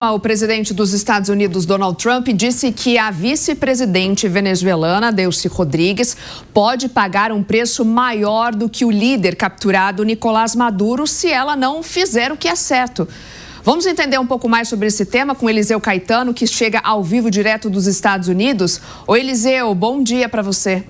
O presidente dos Estados Unidos, Donald Trump, disse que a vice-presidente venezuelana, Delcy Rodrigues, pode pagar um preço maior do que o líder capturado, Nicolás Maduro, se ela não fizer o que é certo. Vamos entender um pouco mais sobre esse tema com Eliseu Caetano, que chega ao vivo direto dos Estados Unidos. Oi, Eliseu, bom dia para você.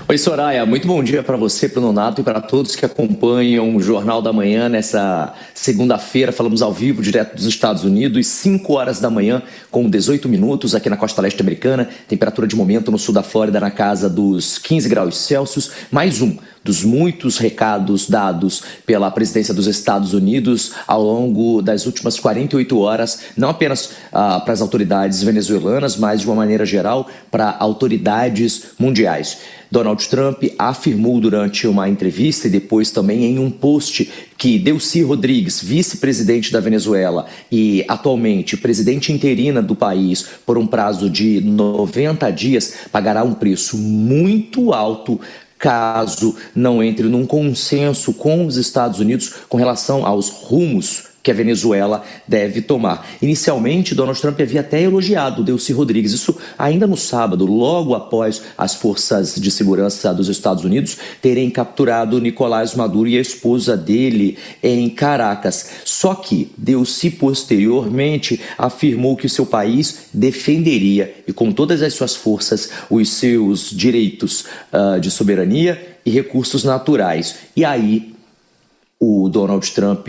Oi, Soraya, muito bom dia para você, para o Nonato e para todos que acompanham o Jornal da Manhã nessa segunda-feira. Falamos ao vivo, direto dos Estados Unidos, 5 horas da manhã, com 18 minutos aqui na costa leste americana. Temperatura de momento no sul da Flórida na casa dos 15 graus Celsius. Mais um dos muitos recados dados pela presidência dos Estados Unidos ao longo das últimas 48 horas, não apenas para as autoridades venezuelanas, mas de uma maneira geral para autoridades mundiais. Donald Trump afirmou durante uma entrevista e depois também em um post que Delcy Rodrigues, vice-presidente da Venezuela e atualmente presidente interina do país por um prazo de 90 dias, pagará um preço muito alto caso não entre num consenso com os Estados Unidos com relação aos rumos que a Venezuela deve tomar. Inicialmente, Donald Trump havia até elogiado Delcy Rodrigues, isso ainda no sábado, logo após as forças de segurança dos Estados Unidos terem capturado Nicolás Maduro e a esposa dele em Caracas. Só que Delcy posteriormente afirmou que o seu país defenderia, e com todas as suas forças, os seus direitos de soberania e recursos naturais. E aí, o Donald Trump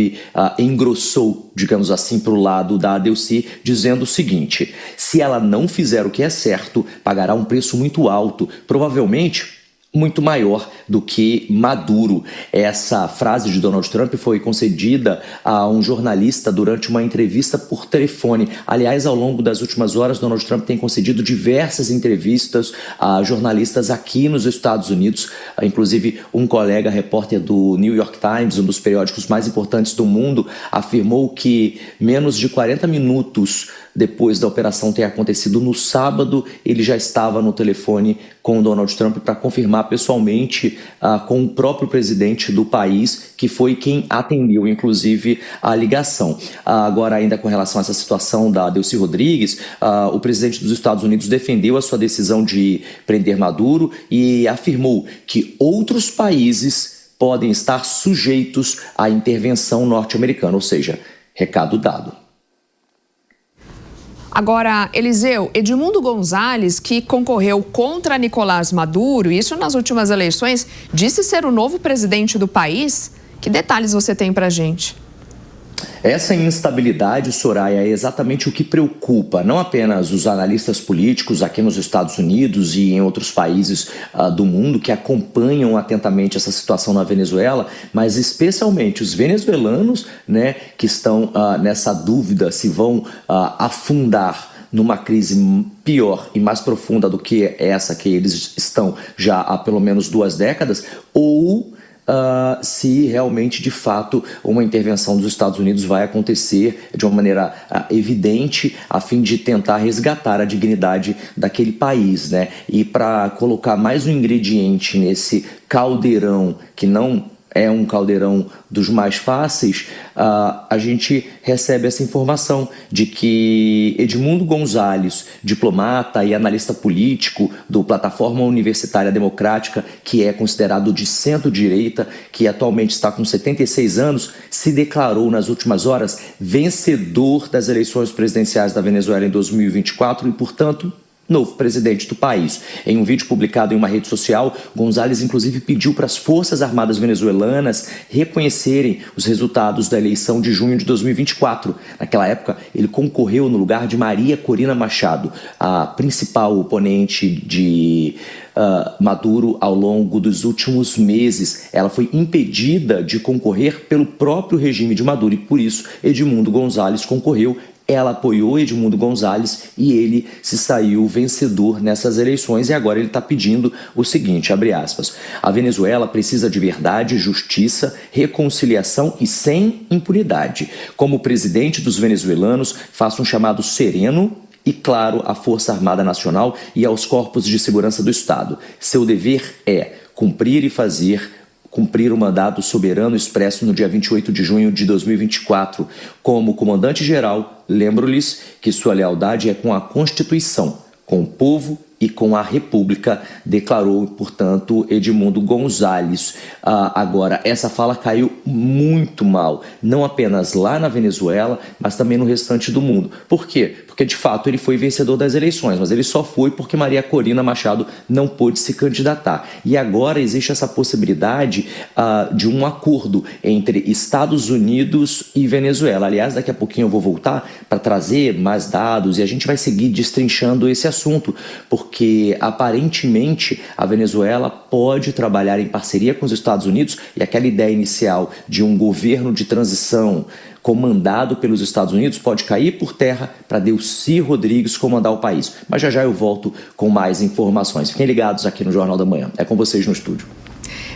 engrossou, digamos assim, para o lado da Delcy, dizendo o seguinte: se ela não fizer o que é certo, pagará um preço muito alto, provavelmente muito maior do que Maduro. Essa frase de Donald Trump foi concedida a um jornalista durante uma entrevista por telefone. Aliás, ao longo das últimas horas, Donald Trump tem concedido diversas entrevistas a jornalistas aqui nos Estados Unidos. Inclusive, um colega repórter do New York Times, um dos periódicos mais importantes do mundo, afirmou que menos de 40 minutos depois da operação ter acontecido no sábado, ele já estava no telefone com o Donald Trump para confirmar pessoalmente com o próprio presidente do país, que foi quem atendeu, inclusive, a ligação. Agora, ainda com relação a essa situação da Delcy Rodrigues, o presidente dos Estados Unidos defendeu a sua decisão de prender Maduro e afirmou que outros países podem estar sujeitos à intervenção norte-americana, ou seja, recado dado. Agora, Eliseu, Edmundo Gonzalez, que concorreu contra Nicolás Maduro, isso nas últimas eleições, disse ser o novo presidente do país. Que detalhes você tem para a gente? Essa instabilidade, Soraya, é exatamente o que preocupa não apenas os analistas políticos aqui nos Estados Unidos e em outros países do mundo que acompanham atentamente essa situação na Venezuela, mas especialmente os venezuelanos, né, que estão nessa dúvida se vão afundar numa crise pior e mais profunda do que essa que eles estão já há pelo menos 2 décadas, ou se realmente, de fato, uma intervenção dos Estados Unidos vai acontecer de uma maneira evidente a fim de tentar resgatar a dignidade daquele país, né? E para colocar mais um ingrediente nesse caldeirão, que não é um caldeirão dos mais fáceis, a gente recebe essa informação de que Edmundo Gonzalez, diplomata e analista político do Plataforma Universitária Democrática, que é considerado de centro-direita, que atualmente está com 76 anos, se declarou nas últimas horas vencedor das eleições presidenciais da Venezuela em 2024 e, portanto, novo presidente do país. Em um vídeo publicado em uma rede social, Gonzalez inclusive pediu para as Forças Armadas venezuelanas reconhecerem os resultados da eleição de junho de 2024. Naquela época, ele concorreu no lugar de Maria Corina Machado, a principal oponente de Maduro ao longo dos últimos meses. Ela foi impedida de concorrer pelo próprio regime de Maduro e, por isso, Edmundo Gonzalez concorreu. Ela apoiou Edmundo Gonzalez e ele se saiu vencedor nessas eleições e agora ele está pedindo o seguinte, abre aspas, a Venezuela precisa de verdade, justiça, reconciliação e sem impunidade. Como presidente dos venezuelanos, faço um chamado sereno e, claro, à Força Armada Nacional e aos corpos de segurança do Estado. Seu dever é cumprir e fazer cumprir o mandato soberano expresso no dia 28 de junho de 2024. Como comandante-geral, lembro-lhes que sua lealdade é com a Constituição, com o povo e com a República, declarou, portanto, Edmundo Gonzalez. Agora, essa fala caiu muito mal, não apenas lá na Venezuela, mas também no restante do mundo. Por quê? Porque, de fato, ele foi vencedor das eleições, mas ele só foi porque Maria Corina Machado não pôde se candidatar. E agora existe essa possibilidade de um acordo entre Estados Unidos e Venezuela. Aliás, daqui a pouquinho eu vou voltar para trazer mais dados e a gente vai seguir destrinchando esse assunto, porque aparentemente a Venezuela pode trabalhar em parceria com os Estados Unidos e aquela ideia inicial de um governo de transição comandado pelos Estados Unidos pode cair por terra para Delcy Rodrigues comandar o país. Mas já eu volto com mais informações. Fiquem ligados aqui no Jornal da Manhã. É com vocês no estúdio.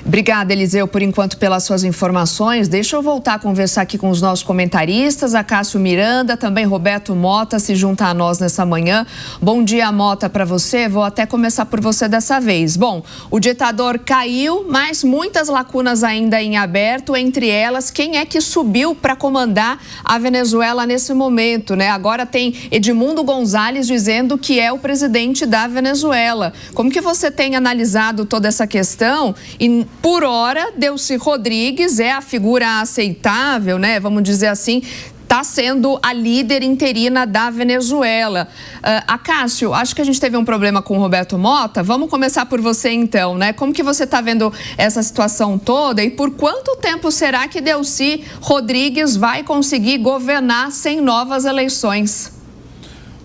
Obrigada, Eliseu, por enquanto, pelas suas informações. Deixa eu voltar a conversar aqui com os nossos comentaristas, Acácio Miranda, também Roberto Mota se junta a nós nessa manhã. Bom dia, Mota, para você. Vou até começar por você dessa vez. Bom, o ditador caiu, mas muitas lacunas ainda em aberto, entre elas, quem é que subiu para comandar a Venezuela nesse momento, né? Agora tem Edmundo Gonzalez dizendo que é o presidente da Venezuela. Como que você tem analisado toda essa questão? E por hora, Delcy Rodrigues é a figura aceitável, né? Vamos dizer assim, está sendo a líder interina da Venezuela. Acácio, acho que a gente teve um problema com o Roberto Mota. Vamos começar por você então, né? Como que você está vendo essa situação toda e por quanto tempo será que Delcy Rodrigues vai conseguir governar sem novas eleições?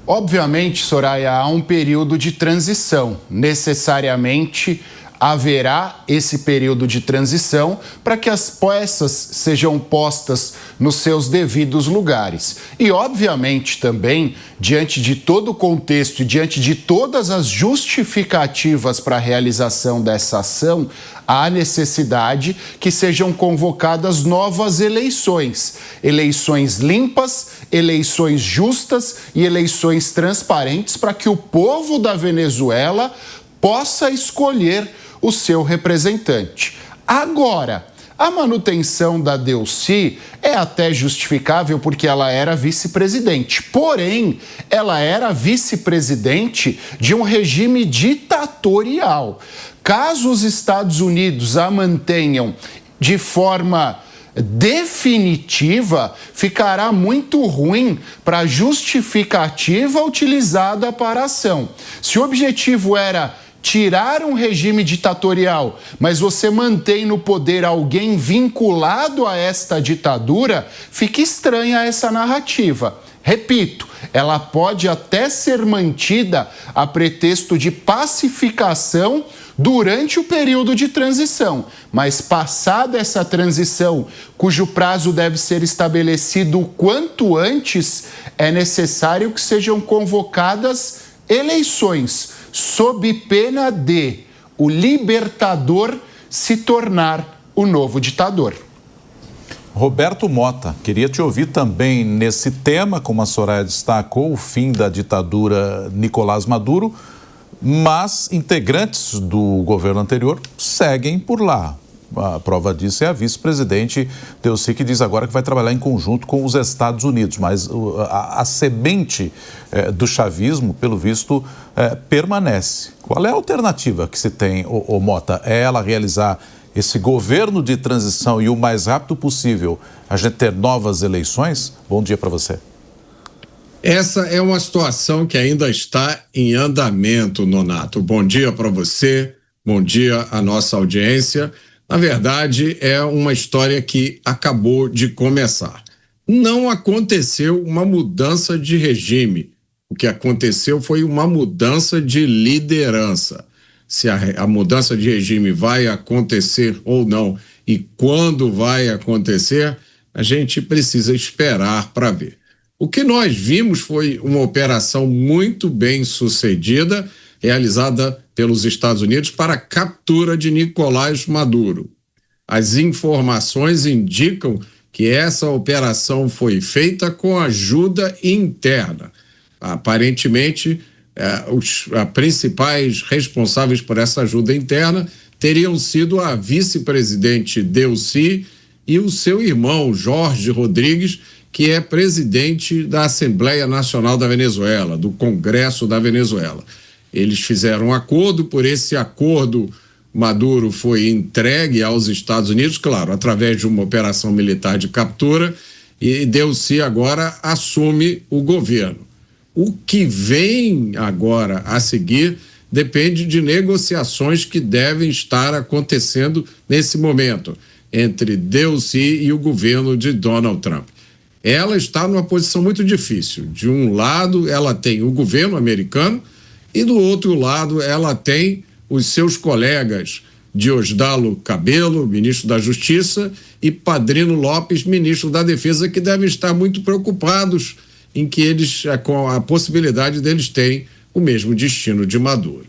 Obviamente, Soraya, há um período de transição. Necessariamente haverá esse período de transição para que as peças sejam postas nos seus devidos lugares. E, obviamente, também, diante de todo o contexto e diante de todas as justificativas para a realização dessa ação, há necessidade que sejam convocadas novas eleições. Eleições limpas, eleições justas e eleições transparentes para que o povo da Venezuela possa escolher o seu representante. Agora, a manutenção da Delcy é até justificável porque ela era vice-presidente. Porém, ela era vice-presidente de um regime ditatorial. Caso os Estados Unidos a mantenham de forma definitiva, ficará muito ruim para a justificativa utilizada para a ação. Se o objetivo era tirar um regime ditatorial, mas você mantém no poder alguém vinculado a esta ditadura, fica estranha essa narrativa. Repito, ela pode até ser mantida a pretexto de pacificação durante o período de transição, mas passada essa transição, cujo prazo deve ser estabelecido o quanto antes, é necessário que sejam convocadas eleições, sob pena de o libertador se tornar o novo ditador. Roberto Mota, queria te ouvir também nesse tema, como a Soraya destacou, o fim da ditadura Nicolás Maduro, mas integrantes do governo anterior seguem por lá. A prova disso é a vice-presidente Delcy, que diz agora que vai trabalhar em conjunto com os Estados Unidos, mas a semente do chavismo, pelo visto, permanece. Qual é a alternativa que se tem, Mota? É ela realizar esse governo de transição e o mais rápido possível a gente ter novas eleições? Bom dia para você. Essa é uma situação que ainda está em andamento, Nonato. Bom dia para você, bom dia à nossa audiência. Na verdade, é uma história que acabou de começar. Não aconteceu uma mudança de regime. O que aconteceu foi uma mudança de liderança. Se a mudança de regime vai acontecer ou não e quando vai acontecer, a gente precisa esperar para ver. O que nós vimos foi uma operação muito bem sucedida, realizada pelos Estados Unidos para a captura de Nicolás Maduro. As informações indicam que essa operação foi feita com ajuda interna. Aparentemente, os principais responsáveis por essa ajuda interna teriam sido a vice-presidente Delcy e o seu irmão, Jorge Rodrigues, que é presidente da Assembleia Nacional da Venezuela, do Congresso da Venezuela. Eles fizeram um acordo, por esse acordo Maduro foi entregue aos Estados Unidos, claro, através de uma operação militar de captura, e Delcy agora assume o governo. O que vem agora a seguir depende de negociações que devem estar acontecendo nesse momento entre Delcy e o governo de Donald Trump. Ela está numa posição muito difícil. De um lado, ela tem o governo americano e do outro lado, ela tem os seus colegas Diosdado Cabello, ministro da Justiça, e Padrino Lopes, ministro da Defesa, que devem estar muito preocupados em que eles, com a possibilidade deles terem o mesmo destino de Maduro.